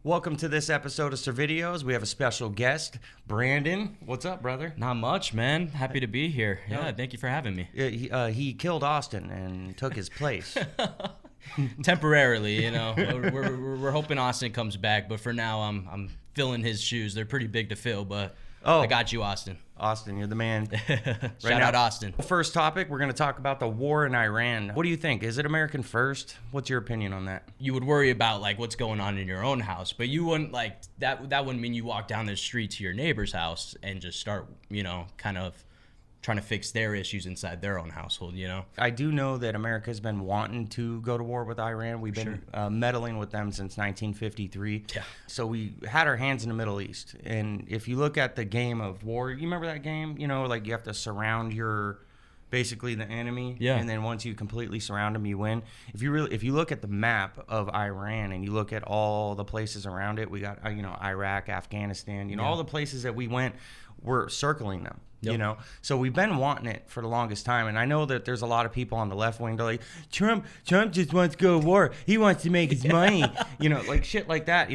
Welcome to this episode of ServidiOhs. We have a special guest, Brandon. What's up, brother? Not much, man. Happy to be here. Yeah, thank you for having me. He killed Austin and took his place. Temporarily, you know. We're hoping Austin comes back, but for now, I'm filling his shoes. They're pretty big to fill, but I got you, Austin. Austin, you're the man. Shout out Austin. First topic, we're going to talk about the war in Iran. What do you think? Is it American first? What's your opinion on that? You would worry about like what's going on in your own house, but you wouldn't like that wouldn't mean you walk down the street to your neighbor's house and just start, kind of trying to fix their issues inside their own household, I do know that America's been wanting to go to war with Iran. We've been meddling with them since 1953. Yeah. So we had our hands in the Middle East. And if you look at the game of war, you remember that game? Like you have to surround basically the enemy. Yeah. And then once you completely surround them, you win. If you look at the map of Iran and you look at all the places around it, we got, Iraq, Afghanistan, all the places that we went, we're circling them. Yep. So we've been wanting it for the longest time, and I know that there's a lot of people on the left wing. They're like, Trump just wants to go to war. He wants to make his money, like shit like that.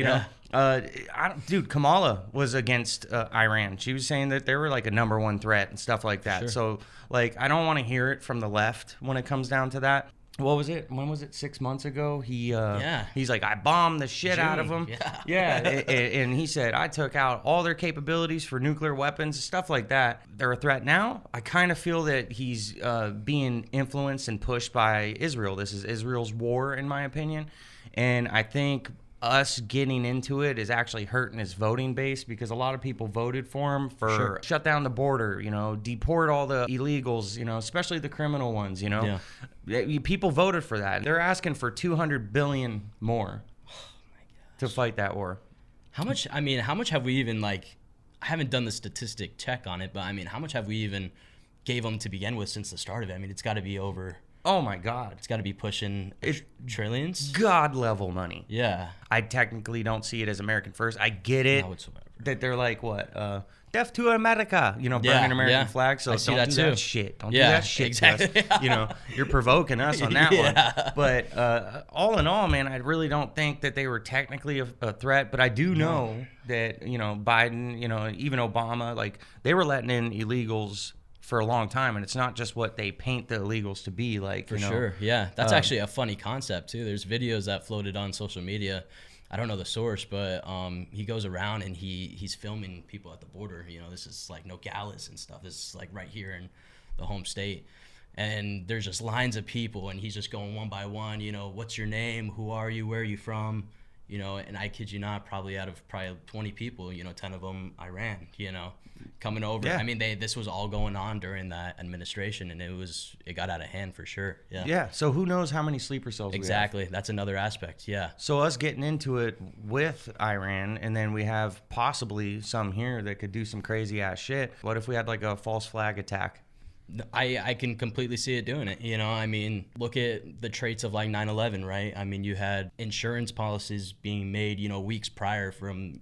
Dude, Kamala was against Iran. She was saying that they were like a number one threat and stuff like that. Sure. So like, I don't want to hear it from the left when it comes down to that. What was it? When was it? 6 months ago? He's like, I bombed the shit out of them. Yeah. And he said, I took out all their capabilities for nuclear weapons, stuff like that. They're a threat now. I kind of feel that he's being influenced and pushed by Israel. This is Israel's war, in my opinion. And I think us getting into it is actually hurting his voting base because a lot of people voted for him for shut down the border, deport all the illegals, especially the criminal ones, People voted for that. They're asking for $200 billion more to fight that war. How much have we even I haven't done the statistic check on it, but how much have we even gave them to begin with since the start of it? It's got to be over. Oh my God. It's got to be pushing trillions. God level money. Yeah. I technically don't see it as American first. I get it. Not whatsoever. That they're like, what? Death to America, burning American flags. So don't do that shit. Don't do that shit. Exactly. You're provoking us on that one. But all in all, man, I really don't think that they were technically a threat. But I do know that, Biden, even Obama, they were letting in illegals for a long time, and it's not just what they paint the illegals to be like. For sure, yeah. That's actually a funny concept too. There's videos that floated on social media. I don't know the source, but he goes around and he's filming people at the border. This is like Nogales and stuff. This is like right here in the home state. And there's just lines of people, and he's just going one by one, what's your name? Who are you? Where are you from? And I kid you not, probably out of 20 people, 10 of them Iran, coming over. Yeah. This was all going on during that administration, and it got out of hand for sure. Yeah. Yeah. So who knows how many sleeper cells Exactly. we have. That's another aspect. Yeah. So us getting into it with Iran, and then we have possibly some here that could do some crazy ass shit. What if we had like a false flag attack? I can completely see it doing it. Look at the traits of like 9/11, right? You had insurance policies being made, weeks prior from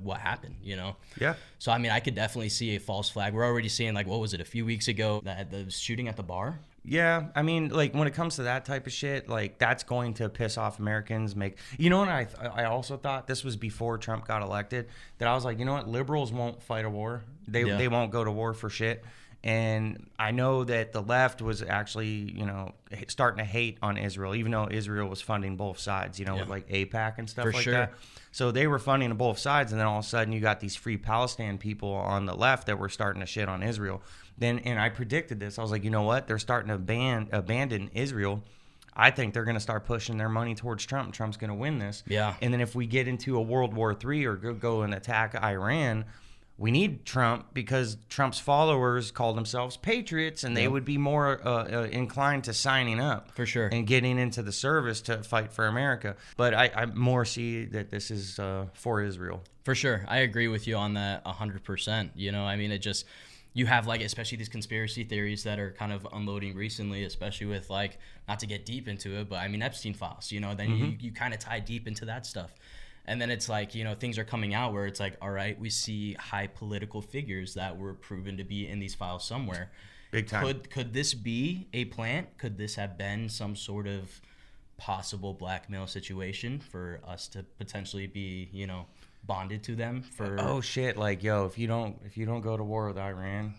what happened, Yeah. So, I could definitely see a false flag. We're already seeing what was it, a few weeks ago, the shooting at the bar? Yeah, when it comes to that type of shit, that's going to piss off Americans. And I also thought this was before Trump got elected, that I was like, liberals won't fight a war. They won't go to war for shit. And I know that the left was actually, starting to hate on Israel, even though Israel was funding both sides, with AIPAC and stuff that. So they were funding on both sides, and then all of a sudden you got these free Palestine people on the left that were starting to shit on Israel. And I predicted this. I was like, you know what? They're starting to abandon Israel. I think they're going to start pushing their money towards Trump. Trump's going to win this. Yeah. And then if we get into a World War III or go and attack Iran, we need Trump because Trump's followers call themselves patriots, and they would be more inclined to signing up for sure and getting into the service to fight for America. But I more see that this is for Israel. For sure. I agree with you on that 100%. It just, you have especially these conspiracy theories that are kind of unloading recently, especially with not to get deep into it, but Epstein files, then you kind of tie deep into that stuff. And then it's things are coming out where it's all right, we see high political figures that were proven to be in these files somewhere. Big time. Could this be a plant? Could this have been some sort of possible blackmail situation for us to potentially be, you know, bonded to them for. Oh shit! Like, yo, if you don't go to war with Iran,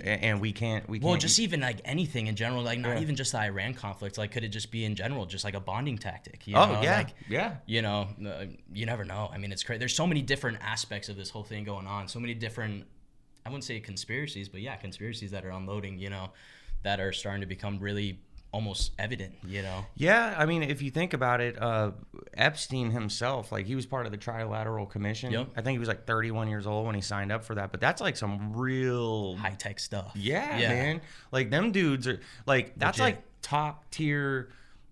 and we can't. Well, just even like anything in general, like not even just the Iran conflict. Like, could it just be in general, just like a bonding tactic? You know? Yeah, like, yeah. You know, you never know. I mean, it's crazy. There's so many different aspects of this whole thing going on. So many different, I wouldn't say conspiracies, but yeah, conspiracies that are unloading. You know, that are starting to become really almost evident, you know? Yeah, I mean, if you think about it, Epstein himself, like, he was part of the Trilateral Commission. Yep. I think he was like 31 years old when he signed up for that, but that's like some real high-tech stuff. Yeah, man. Like, them dudes are like, that's legit. like top tier,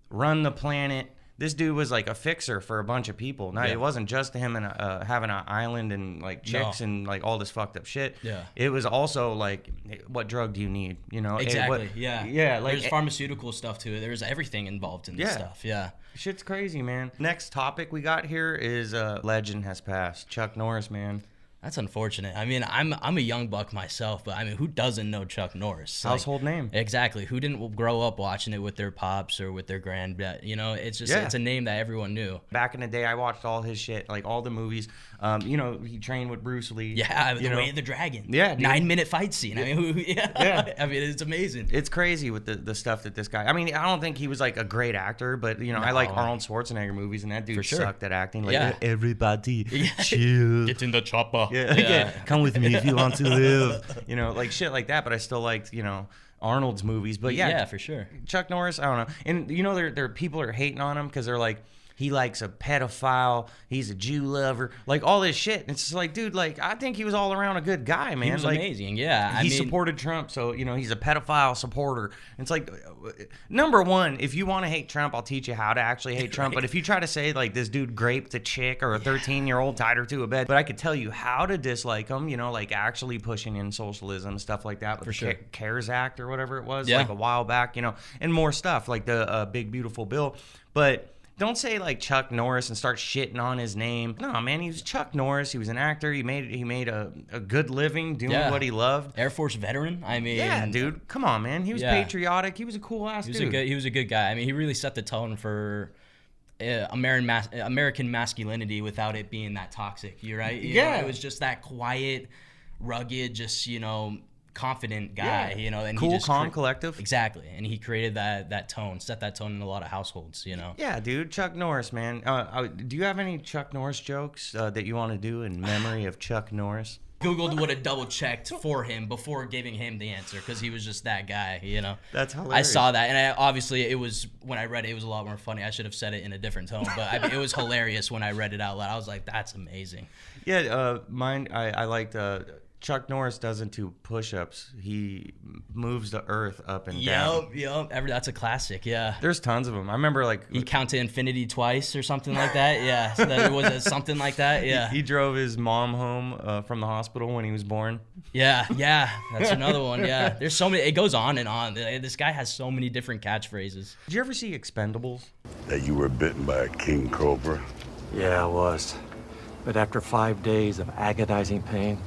run the planet. This dude was like a fixer for a bunch of people. Now, it wasn't just him and having an island and like chicks and like all this fucked up shit. Yeah. It was also like, what drug do you need? You know? Exactly. Yeah. Like, there's pharmaceutical stuff to it. There's everything involved in this stuff. Yeah. Shit's crazy, man. Next topic we got here is legend has passed. Chuck Norris, man. That's unfortunate. I mean, I'm a young buck myself, but I mean, who doesn't know Chuck Norris? Household name. Exactly. Who didn't grow up watching it with their pops or with their granddad? You know, it's just it's a name that everyone knew. Back in the day, I watched all his shit, like all the movies. You know, he trained with Bruce Lee. Yeah, The Way of the Dragon. Yeah, dude. 9-minute fight scene. I mean, yeah. I mean, it's amazing. It's crazy with the stuff that this guy. I mean, I don't think he was like a great actor, but you know, I like Arnold Schwarzenegger movies, and that dude sucked at acting. Like, everybody, chill. Get in the chopper. Yeah. Come with me if you want to live. You know, like shit like that. But I still liked, you know, Arnold's movies. But yeah, for sure. Chuck Norris, I don't know. And you know, there people are hating on him because they're like, he likes a pedophile. He's a Jew lover. Like all this shit. And it's just like, dude, like I think he was all around a good guy, man. He was like, amazing. Yeah. He supported Trump, so you know he's a pedophile supporter. And it's like, number one, if you want to hate Trump, I'll teach you how to actually hate Trump. But if you try to say like this dude raped a chick or a 13-year-old, tied her to a bed, but I could tell you how to dislike him. You know, like actually pushing in socialism, stuff like that. With For sure. CARES Act or whatever it was, like a while back. You know, and more stuff like the big beautiful bill, but. Don't say like Chuck Norris and start shitting on his name. No, man, he was Chuck Norris. He was an actor. He made a good living doing what he loved. Air Force veteran. I mean, yeah, dude, come on, man. He was patriotic. He was a cool ass dude. He was a good guy. I mean, he really set the tone for American masculinity without it being that toxic. You're right. You know, it was just that quiet, rugged, just confident guy, you know, and cool, he just calm, collective. Exactly, and he created that tone, set that tone in a lot of households, you know. Yeah, dude, Chuck Norris, man. Do you have any Chuck Norris jokes that you want to do in memory of Chuck Norris? Googled would have double checked for him before giving him the answer because he was just that guy, you know. That's hilarious. I saw that, and obviously it was when I read it, it was a lot more funny. I should have said it in a different tone, but it was hilarious when I read it out loud. I was like, "That's amazing." Yeah, mine. I liked. Chuck Norris doesn't do push-ups. He moves the earth up and down. Yep. That's a classic. Yeah. There's tons of them. I remember like he count to infinity twice or something like that. Yeah. So that was something like that. Yeah. He drove his mom home from the hospital when he was born. Yeah. That's another one. Yeah. There's so many. It goes on and on. This guy has so many different catchphrases. Did you ever see Expendables? That you were bitten by a king cobra? Yeah, I was. But after 5 days of agonizing pain,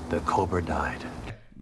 the cobra died.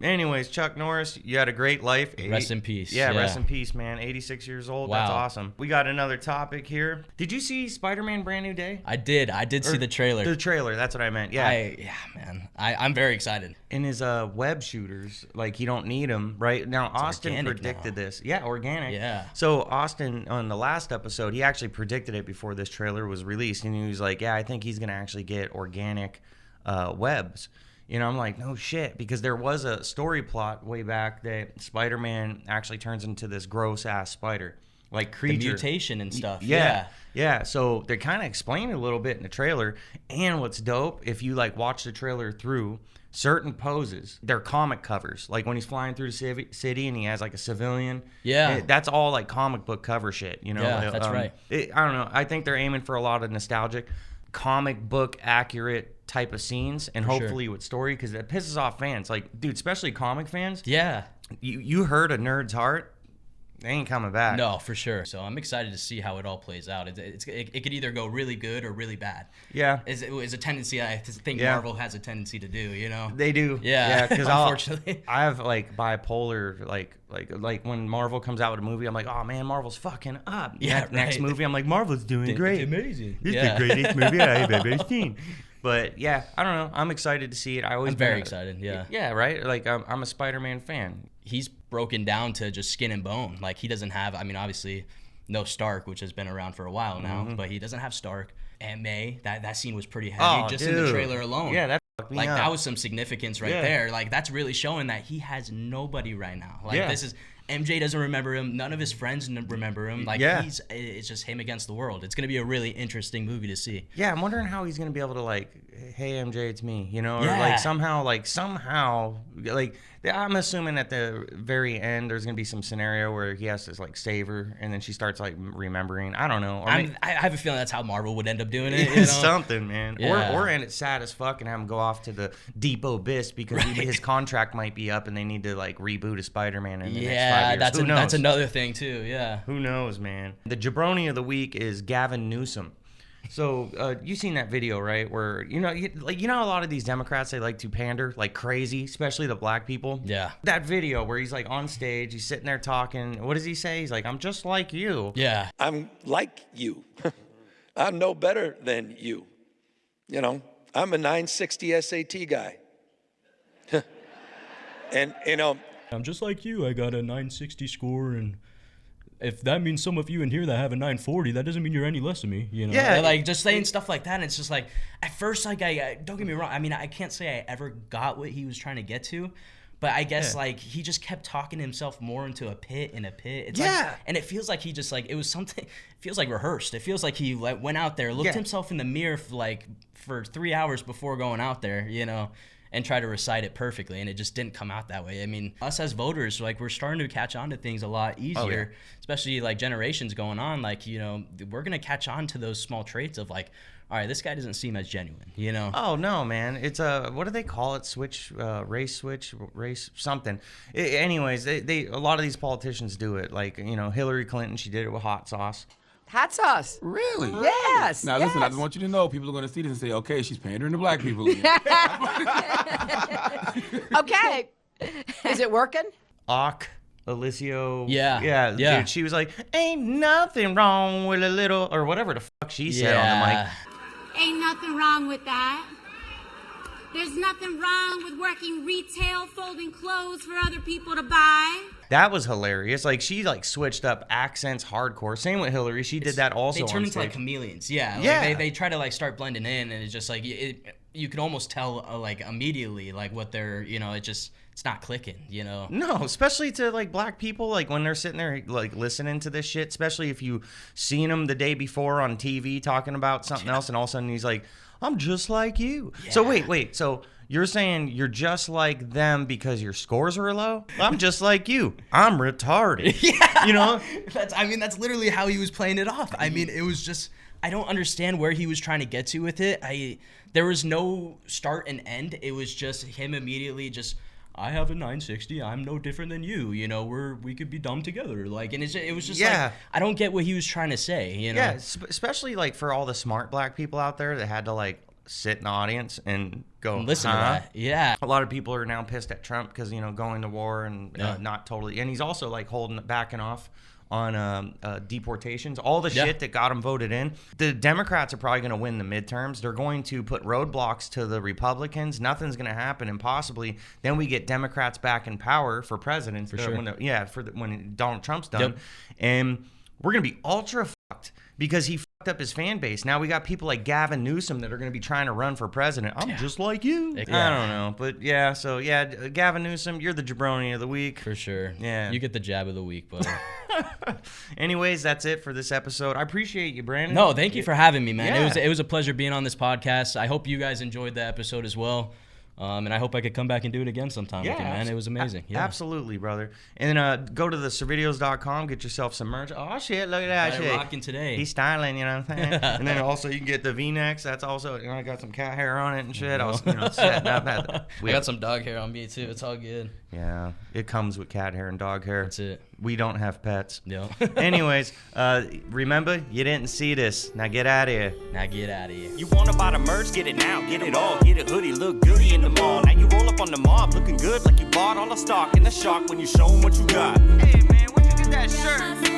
Anyways, Chuck Norris, you had a great life. Rest in peace. Yeah, rest in peace, man. 86 years old. Wow. That's awesome. We got another topic here. Did you see Spider-Man Brand New Day? I did see the trailer. The trailer, that's what I meant. Yeah. Man. I'm very excited. In his web shooters, like you don't need them, right? Now, Austin predicted this. Yeah, organic. Yeah. So Austin, on the last episode, he actually predicted it before this trailer was released. And he was like, yeah, I think he's going to actually get organic webs. You know, I'm like, no shit, because there was a story plot way back that Spider-Man actually turns into this gross-ass spider, like creature. The mutation and stuff. Yeah. So they kind of explain it a little bit in the trailer. And what's dope, if you like watch the trailer through, certain poses, they're comic covers. Like when he's flying through the city and he has like a civilian. Yeah. That's all like comic book cover shit, you know? Yeah, that's right. I don't know. I think they're aiming for a lot of nostalgic, comic book accurate type of scenes, and hopefully with story, because it pisses off fans. Like, dude, especially comic fans. Yeah. You hurt a nerd's heart, They ain't coming back. No, for sure. So I'm excited to see how it all plays out. It could either go really good or really bad. Yeah. Is a tendency I think Yeah. Marvel has a tendency to do, you know? They do. Yeah. Because unfortunately. I have like bipolar, like when Marvel comes out with a movie, I'm like, oh man, Marvel's fucking up. Yeah, Next right. movie, I'm like, Marvel's doing great. Amazing. It's Yeah. the greatest movie I've ever seen. But yeah, I don't know. I'm excited to see it. I'm very excited. Yeah. Yeah, right. Like I'm a Spider-Man fan. He's broken down to just skin and bone. Like he doesn't have. I mean, obviously, no Stark, which has been around for a while now, but he doesn't have Stark. Aunt May, that scene was pretty heavy just in the trailer alone. Yeah, that fucked me up. That was some significance right there. Like that's really showing that he has nobody right now. Like this is. MJ doesn't remember him. None of his friends remember him. Like it's just him against the world. It's gonna be a really interesting movie to see. Yeah, I'm wondering how he's gonna be able to like, hey MJ, it's me, you know, or like somehow, I'm assuming at the very end there's gonna be some scenario where he has to like save her, and then she starts like remembering. I don't know. I have a feeling that's how Marvel would end up doing it. You know? Something, man. Yeah. Or end it sad as fuck and have him go off to the deep abyss because his contract might be up and they need to like reboot a Spider-Man in the next 5 years. That's another thing too. Yeah. Who knows, man? The jabroni of the week is Gavin Newsom. So you seen that video, right? Where you know a lot of these Democrats, they like to pander like crazy, especially the black people. Yeah. That video where he's like on stage, he's sitting there talking. What does he say? He's like, "I'm just like you." Yeah. I'm like you. I'm no better than you. You know, I'm a 960 SAT guy. And you know, I'm just like you. I got a 960 score, and if that means some of you in here that have a 940, that doesn't mean you're any less than me. You know, Yeah. like just saying stuff like that. And it's just like, at first, like I don't get me wrong. I mean, I can't say I ever got what he was trying to get to, but I guess like he just kept talking himself more into a pit. It's like, and it feels like he just like it was something. It feels like rehearsed. It feels like he like went out there, looked himself in the mirror for 3 hours before going out there. You know. And try to recite it perfectly, and it just didn't come out that way. I mean, us as voters, like we're starting to catch on to things a lot easier, especially like generations going on. Like, you know, we're gonna catch on to those small traits of like, all right, this guy doesn't seem as genuine, you know? Oh no, man! It's a what do they call it? Race something. Anyways, a lot of these politicians do it. Like Hillary Clinton, she did it with hot sauce. Hot sauce. Really? Yes. Now listen, I just want you to know, people are going to see this and say, okay, she's pandering to black people again. Okay. Is it working? Alicio. Yeah. Dude, she was like, ain't nothing wrong with a little, or whatever the fuck she said on the mic. Ain't nothing wrong with that. There's nothing wrong with working retail, folding clothes for other people to buy. That was hilarious. Like she like switched up accents hardcore. Same with Hillary. She did that also. They turn on into stage. like chameleons. Yeah. Yeah. Like, they try to like start blending in, and it's just like you can almost tell like immediately like what they're it's not clicking. You know. No, especially to like black people, like when they're sitting there like listening to this shit. Especially if you seen them the day before on TV talking about something else, and all of a sudden he's like, "I'm just like you." Yeah. So wait. So you're saying you're just like them because your scores are low? I'm just like you. I'm retarded. Yeah. You know? That's literally how he was playing it off. I mean, it was just, I don't understand where he was trying to get to with it. There was no start and end. It was just him immediately just, I have a 960. I'm no different than you. You know, we could be dumb together. Like, and it was just like, I don't get what he was trying to say. You know? Yeah, especially like for all the smart black people out there that had to like sit in the audience and go listen to that. Yeah. A lot of people are now pissed at Trump because going to war and not totally, and he's also like backing off on deportations, all the shit that got him voted in. The Democrats are probably going to win the midterms. They're going to put roadblocks to the Republicans. Nothing's going to happen, and possibly then we get Democrats back in power for president. For sure. When Donald Trump's done, and we're going to be ultra fucked because he fucked up his fan base. Now we got people like Gavin Newsom that are going to be trying to run for president. I'm just like you. I don't know, but Gavin Newsom, you're the jabroni of the week for sure. Yeah, you get the jab of the week, buddy. Anyways, that's it for this episode. I appreciate you, Brandon. No, thank you for having me, man. Yeah. It was a pleasure being on this podcast. I hope you guys enjoyed the episode as well. And I hope I could come back and do it again sometime with you, man. It was amazing. Absolutely, brother. And go to the ServidiOhs.com, get yourself some merch. Oh, shit, look at that shit. Rocking today. He's styling, you know what I'm saying? And then also you can get the V-necks. That's also, I got some cat hair on it and shit. I was, setting up. I got some dog hair on me, too. It's all good. Yeah, it comes with cat hair and dog hair. That's it. We don't have pets. No. Anyways, remember, you didn't see this. Now get out of here. Now get out of here. You want to buy the merch, get it now, get it all. Get a hoodie, look goody in the mall. Now you roll up on the mob, looking good like you bought all the stock. And the shock when you show 'em what you got. Hey man, where'd you get that shirt?